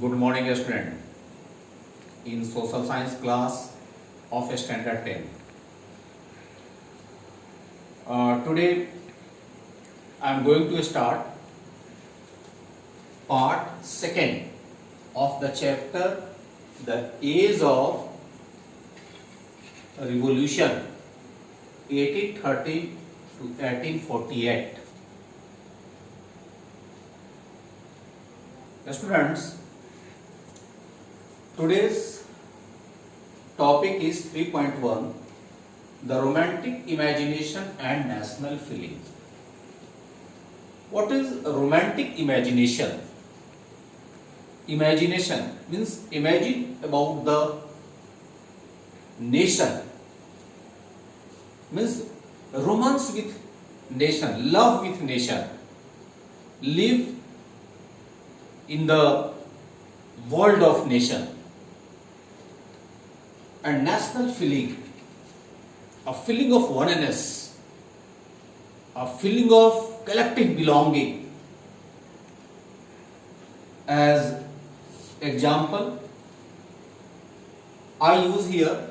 Good morning, student. In social science class of standard 10. Today I am going to start part second of the chapter The Age of Revolution 1830 to 1848. Students, today's topic is 3.1, the romantic imagination and national feeling. What is romantic imagination? Imagination means imagine about the nation, means romance with nation, love with nation, live in the world of nation. And national feeling, a feeling of oneness, a feeling of collective belonging. As example, I use here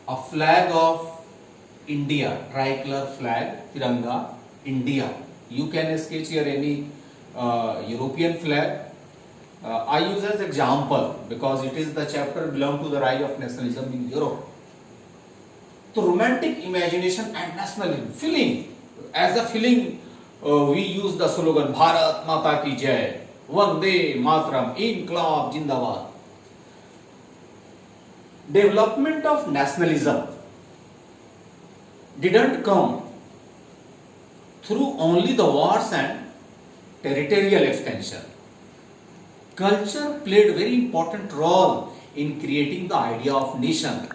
a flag of India, tricolor flag, Tiranga, India. You can sketch here any European flag. I use as example because it is the chapter belong to the rise of nationalism in Europe. So romantic imagination and national feeling. As a feeling, we use the slogan Bharat Mata Ki Jai, Vande Mataram, Inqilab Jindabad. Development of nationalism didn't come through only the wars and territorial extension. Culture played very important role in creating the idea of nation.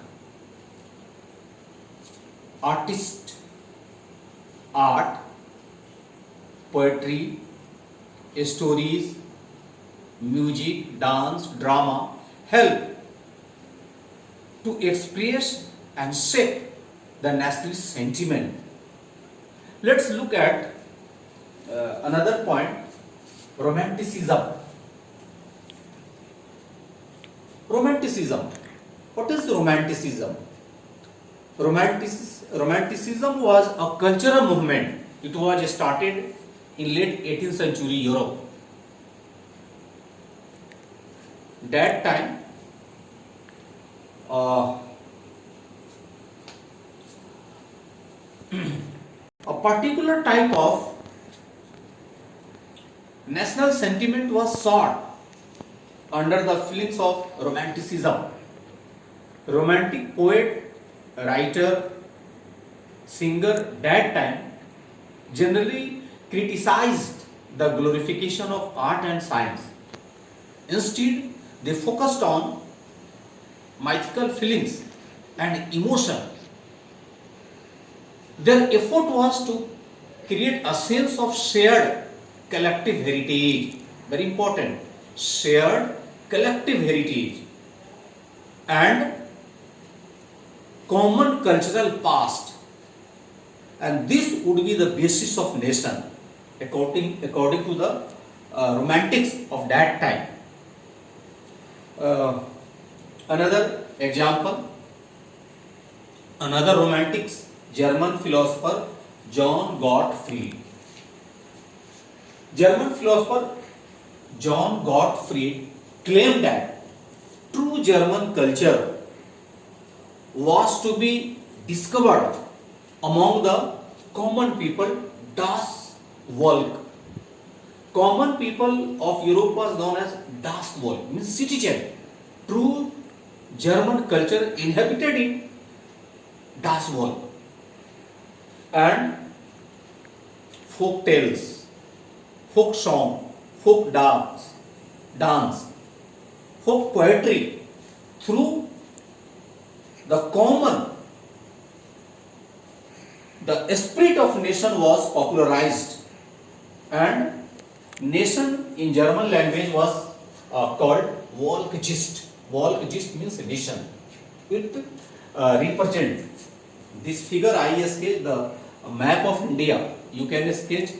Art, poetry, stories, music, dance, drama help to express and shape the nationalist sentiment. Let's look at another point, romanticism. Romanticism. What is romanticism? Romanticism was a cultural movement. It was started in late 18th century Europe. That time, a particular type of national sentiment was sought under the feelings of romanticism. Romantic poet, writer, singer that time generally criticized the glorification of art and science. Instead, they focused on mythical feelings and emotion. Their effort was to create a sense of shared collective heritage. Very important. Shared collective heritage and common cultural past, and this would be the basis of nation according to the romantics of that time. Another example, another romantics, German philosopher John Gottfried. German philosopher John Gottfried claimed that true German culture was to be discovered among the common people, das Volk. Common people of Europe was known as das Volk, means citizen. True German culture inhabited in das Volk. And folk tales, folk song, folk dance, folk poetry, through the common, the spirit of nation was popularized, and nation in German language was called Volksgist. Volksgist means nation. It represents this figure. I sketch the map of India. You can sketch.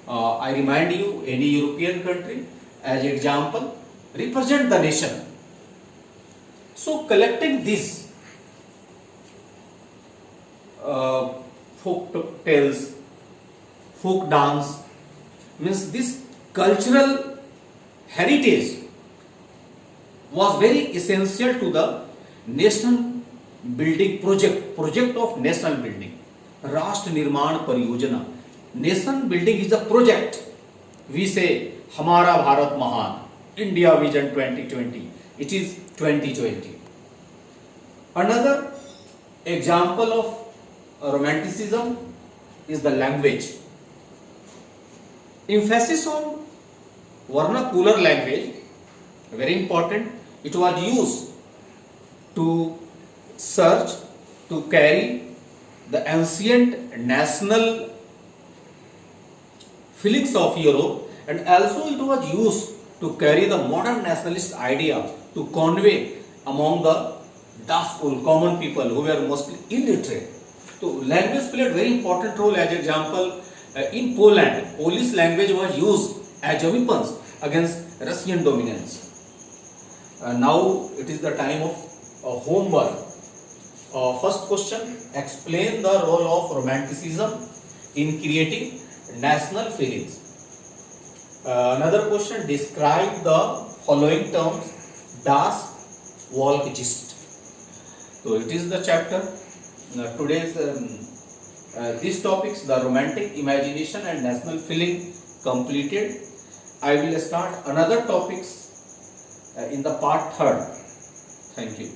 I remind you any European country as example. represent the nation. So collecting this folk tales, folk dance, means this cultural heritage was very essential to the nation building project of national building. राष्ट्र निर्माण परियोजना. Nation building is a project. We say हमारा भारत महान, India Vision 2020. It is 2020. Another example of romanticism is the language. Emphasis on vernacular language, very important. It was used to search, to carry the ancient national feelings of Europe, and also it was used to carry the modern nationalist idea to convey among the dustful common people who were mostly illiterate. So language played very important role. As example, in Poland, Polish language was used as a weapons against Russian dominance. Now it is the time of homework. First question: explain the role of romanticism in creating national feelings. Another question: describe the following terms. Das Volksgeste. So it is the chapter. Today's these topics, the romantic imagination and national feeling, completed. I will start another topics in the part 3rd. Thank you.